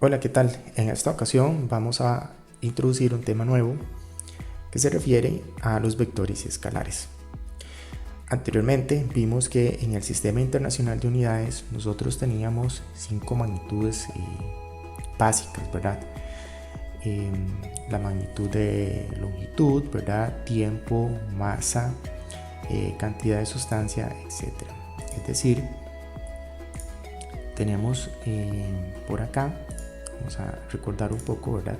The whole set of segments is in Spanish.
Hola, ¿qué tal? En esta ocasión vamos a introducir un tema nuevo que se refiere a los vectores escalares. Anteriormente vimos que en el Sistema Internacional de Unidades nosotros teníamos 5 magnitudes básicas, ¿verdad? La magnitud de longitud, ¿verdad? Tiempo, masa, cantidad de sustancia, etc. Es decir, tenemos por acá, vamos a recordar un poco, ¿verdad?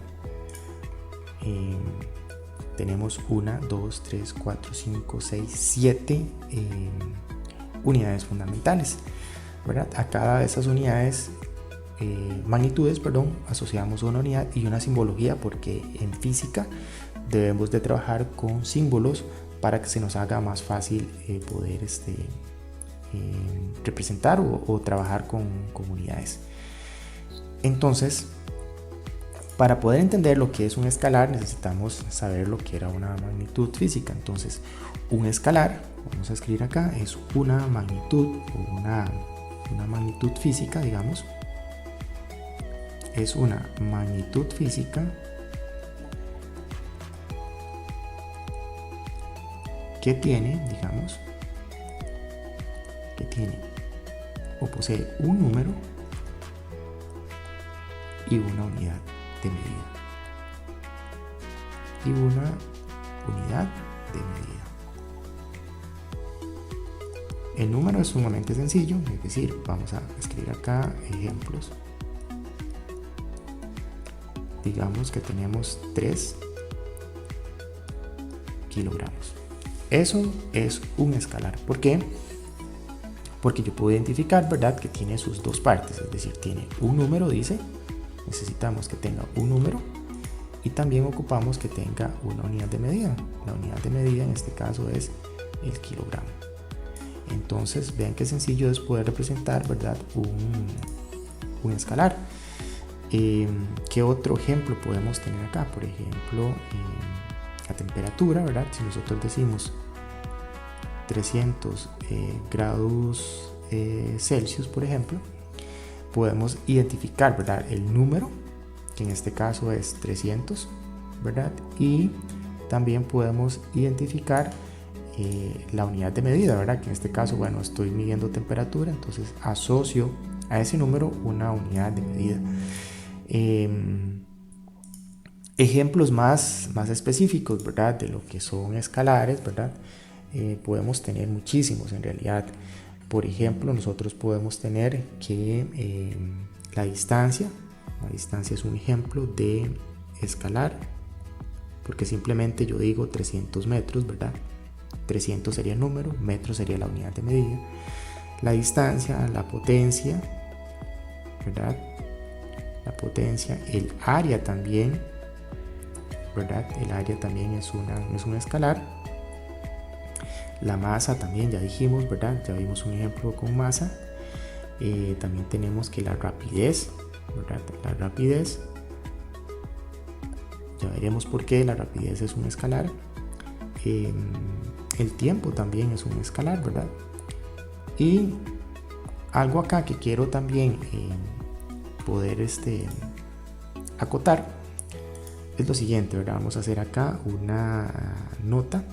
Tenemos 1, 2, 3, 4, 5, 6, 7 unidades fundamentales, ¿verdad? A cada de esas unidades, magnitudes, asociamos una unidad y una simbología, porque en física debemos de trabajar con símbolos para que se nos haga más fácil poder representar o trabajar con unidades. Entonces, para poder entender lo que es un escalar necesitamos saber lo que era una magnitud física. Entonces, un escalar, vamos a escribir acá, es una magnitud o una magnitud física, digamos. Es una magnitud física que tiene, digamos, que tiene o posee un número y una unidad de medida. Y una unidad de medida. El número es sumamente sencillo, es decir, vamos a escribir acá ejemplos. Digamos que tenemos 3 kilogramos. Eso es un escalar. ¿Por qué? Porque yo puedo identificar, ¿verdad?, que tiene sus dos partes, es decir, tiene un número, dice, necesitamos que tenga un número y también ocupamos que tenga una unidad de medida. La unidad de medida en este caso es el kilogramo. Entonces, vean qué sencillo es poder representar, ¿verdad?, un escalar. ¿Qué otro ejemplo podemos tener acá? Por ejemplo, la temperatura, ¿verdad? Si nosotros decimos 300 grados Celsius, por ejemplo, podemos identificar, ¿verdad?, el número, que en este caso es 300, ¿verdad? Y también podemos identificar la unidad de medida, ¿verdad? Que en este caso, bueno, estoy midiendo temperatura, entonces asocio a ese número una unidad de medida. Ejemplos más específicos, ¿verdad?, de lo que son escalares, ¿verdad? Podemos tener muchísimos en realidad. Por ejemplo, nosotros podemos tener que la distancia es un ejemplo de escalar, porque simplemente yo digo 300 metros, ¿verdad? 300 sería el número, metro sería la unidad de medida. La distancia, la potencia, ¿verdad? La potencia, el área también, ¿verdad? El área también es un escalar. La masa también, ya dijimos, ¿verdad? Ya vimos un ejemplo con masa. También tenemos que la rapidez, ¿verdad? La rapidez, ya veremos por qué la rapidez es un escalar. El tiempo también es un escalar, ¿verdad? Y algo acá que quiero también poder acotar es lo siguiente, ¿verdad? Vamos a hacer acá una nota,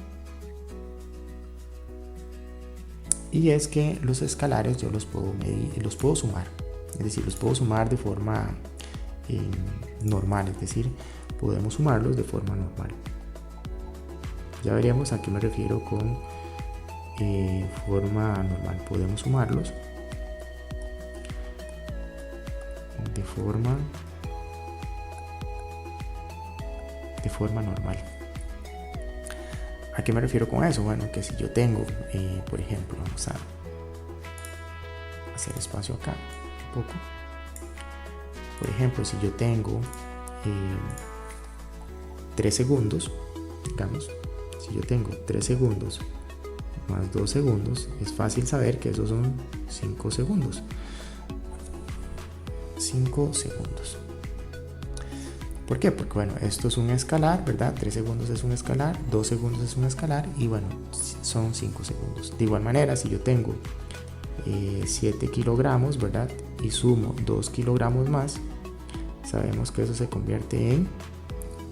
y es que los escalares yo los puedo medir, los puedo sumar, es decir, los puedo sumar de forma normal, es decir, podemos sumarlos de forma normal. Ya veremos a qué me refiero con forma normal. Podemos sumarlos de forma normal. ¿A qué me refiero con eso? Bueno, que si yo tengo, por ejemplo, vamos a hacer espacio acá un poco. Por ejemplo, si yo tengo 3 segundos, digamos, si yo tengo 3 segundos más 2 segundos, es fácil saber que esos son 5 segundos. 5 segundos. ¿Por qué? Porque bueno, esto es un escalar, ¿verdad? 3 segundos es un escalar, 2 segundos es un escalar y bueno, son 5 segundos. De igual manera, si yo tengo 7 kilogramos, ¿verdad? Y sumo 2 kilogramos más, sabemos que eso se convierte en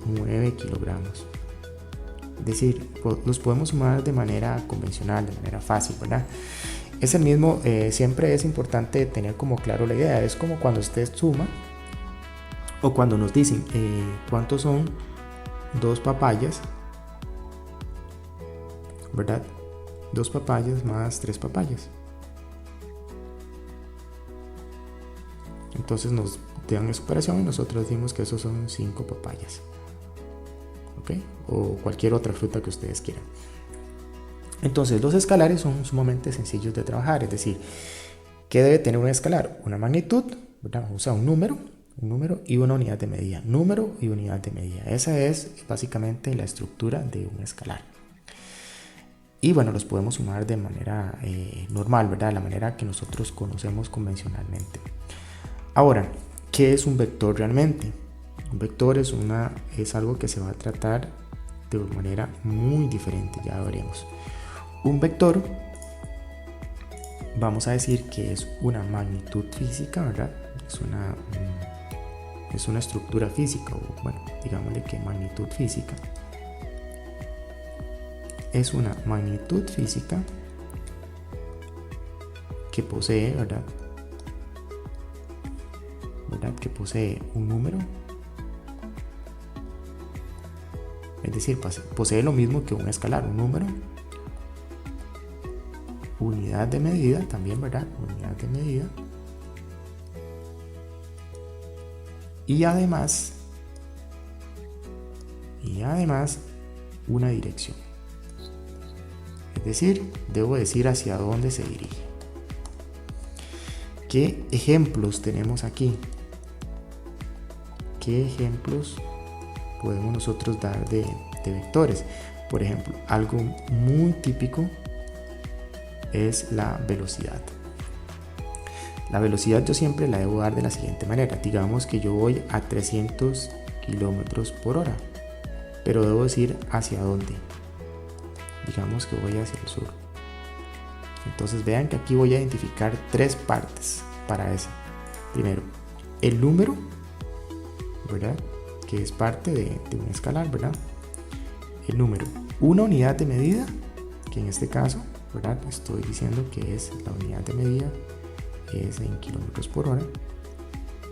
9 kilogramos. Es decir, los podemos sumar de manera convencional, de manera fácil, ¿verdad? Es el mismo, siempre es importante tener como claro la idea. Es como cuando usted suma o cuando nos dicen cuántos son 2 papayas, ¿verdad? 2 papayas más 3 papayas. Entonces nos dan esa operación y nosotros decimos que esos son 5 papayas. ¿Ok? O cualquier otra fruta que ustedes quieran. Entonces los escalares son sumamente sencillos de trabajar. Es decir, ¿qué debe tener un escalar? Una magnitud, ¿verdad? O sea, un número y una unidad de medida. Número y unidad de medida. Esa es básicamente la estructura de un escalar. Y bueno, los podemos sumar de manera normal, ¿verdad? La manera que nosotros conocemos convencionalmente. Ahora, ¿qué es un vector realmente? Un vector es algo que se va a tratar de manera muy diferente, ya veremos. Un vector, vamos a decir que es una magnitud física, ¿verdad? Es una estructura física, o bueno, digámosle que magnitud física. Es una magnitud física que posee, ¿verdad? Que posee un número, es decir, posee lo mismo que un escalar, un número, unidad de medida también, ¿verdad? Unidad de medida, y además una dirección. Es decir, debo decir hacia dónde se dirige. ¿Qué ejemplos tenemos aquí? ¿Qué ejemplos podemos nosotros dar de vectores? Por ejemplo, algo muy típico es la velocidad. La velocidad yo siempre la debo dar de la siguiente manera. Digamos que yo voy a 300 kilómetros por hora, pero debo decir hacia dónde. Digamos que voy hacia el sur. Entonces vean que aquí voy a identificar 3 partes para eso. Primero, el número, ¿verdad? Que es parte de un escalar, ¿verdad? El número, una unidad de medida, que en este caso, ¿verdad? Estoy diciendo que es la unidad de medida, que es en kilómetros por hora.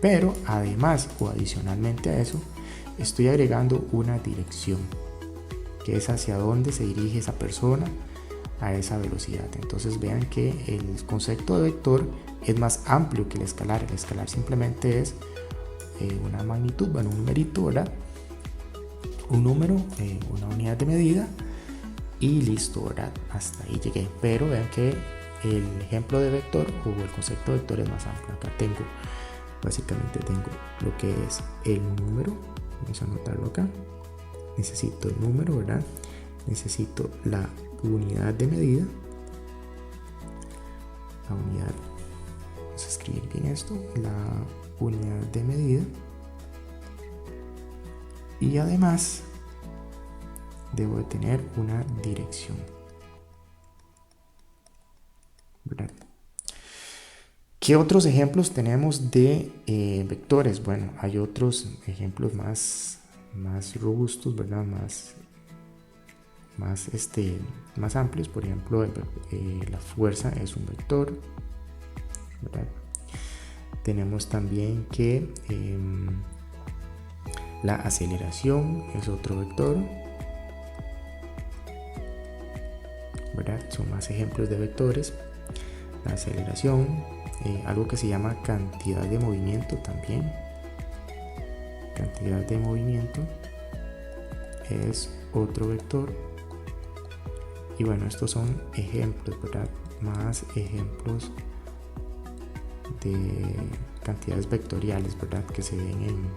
Pero además o adicionalmente a eso, estoy agregando una dirección, que es hacia dónde se dirige esa persona a esa velocidad. Entonces vean que el concepto de vector es más amplio que el escalar. El escalar simplemente es una magnitud, bueno, un numerito, ¿verdad? Un número, una unidad de medida y listo, ¿verdad? Hasta ahí llegué. Pero vean que el ejemplo de vector o el concepto de vector es más amplio. Acá básicamente tengo lo que es el número. Vamos a anotarlo acá. Necesito el número, ¿verdad? Necesito la unidad de medida. La unidad, vamos a escribir bien esto, la unidad de medida. Y además debo de tener una dirección, ¿verdad? ¿Qué otros ejemplos tenemos de vectores? Bueno, hay otros ejemplos más robustos, ¿verdad? Más amplios. Por ejemplo, la fuerza es un vector, ¿verdad? Tenemos también que la aceleración es otro vector, ¿verdad? Son más ejemplos de vectores. La aceleración, algo que se llama cantidad de movimiento también. Cantidad de movimiento es otro vector. Y bueno, estos son ejemplos, ¿verdad? Más ejemplos de cantidades vectoriales, ¿verdad? Que se ven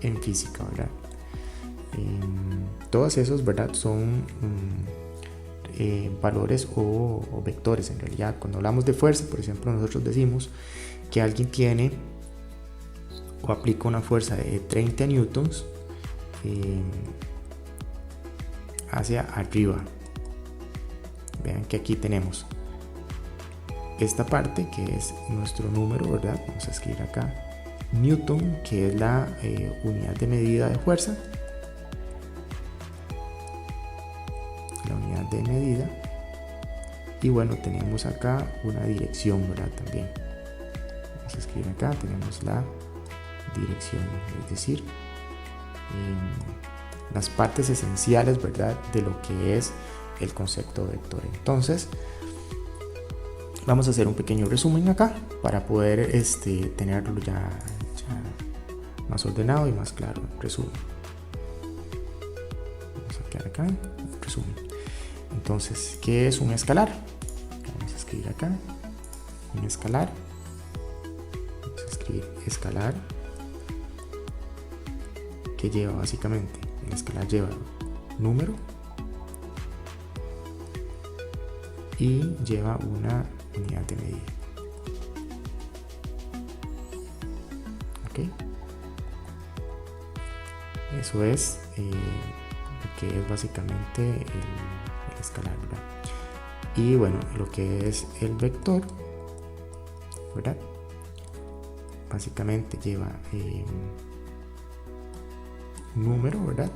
en física, ¿verdad? Todos esos, ¿verdad? Son valores o vectores en realidad. Cuando hablamos de fuerza, por ejemplo, nosotros decimos que alguien tiene o aplica una fuerza de 30 newtons hacia arriba. Vean que aquí tenemos esta parte que es nuestro número, ¿verdad? Vamos a escribir acá Newton, que es la unidad de medida de fuerza, la unidad de medida. Y bueno, tenemos acá una dirección, ¿verdad? También vamos a escribir acá, tenemos la dirección, es decir, las partes esenciales, ¿verdad?, de lo que es el concepto de vector. Entonces vamos a hacer un pequeño resumen acá para poder tenerlo ya más ordenado y más claro. Resumen, vamos a quedar acá, resumen. Entonces, ¿qué es un escalar? Vamos a escribir acá un escalar. Vamos a escribir escalar, que lleva básicamente, el escalar lleva número y lleva una unidad de medida. ¿Ok? Eso es lo que es básicamente el escalar, ¿verdad? Y bueno, lo que es el vector, ¿verdad? Básicamente lleva número, ¿verdad?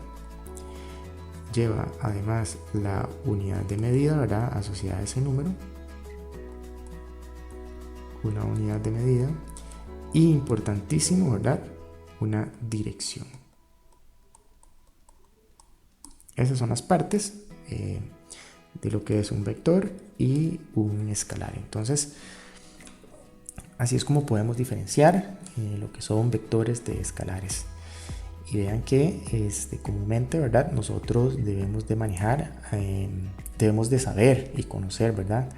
Lleva además la unidad de medida, ¿verdad?, asociada a ese número, una unidad de medida, y importantísimo, ¿verdad?, una dirección. Esas son las partes de lo que es un vector y un escalar. Entonces, así es como podemos diferenciar lo que son vectores de escalares. Y vean que comúnmente, ¿verdad?, nosotros debemos de manejar, debemos de saber y conocer, ¿verdad?,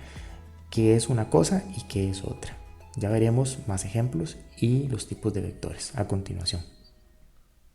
qué es una cosa y qué es otra. Ya veremos más ejemplos y los tipos de vectores a continuación.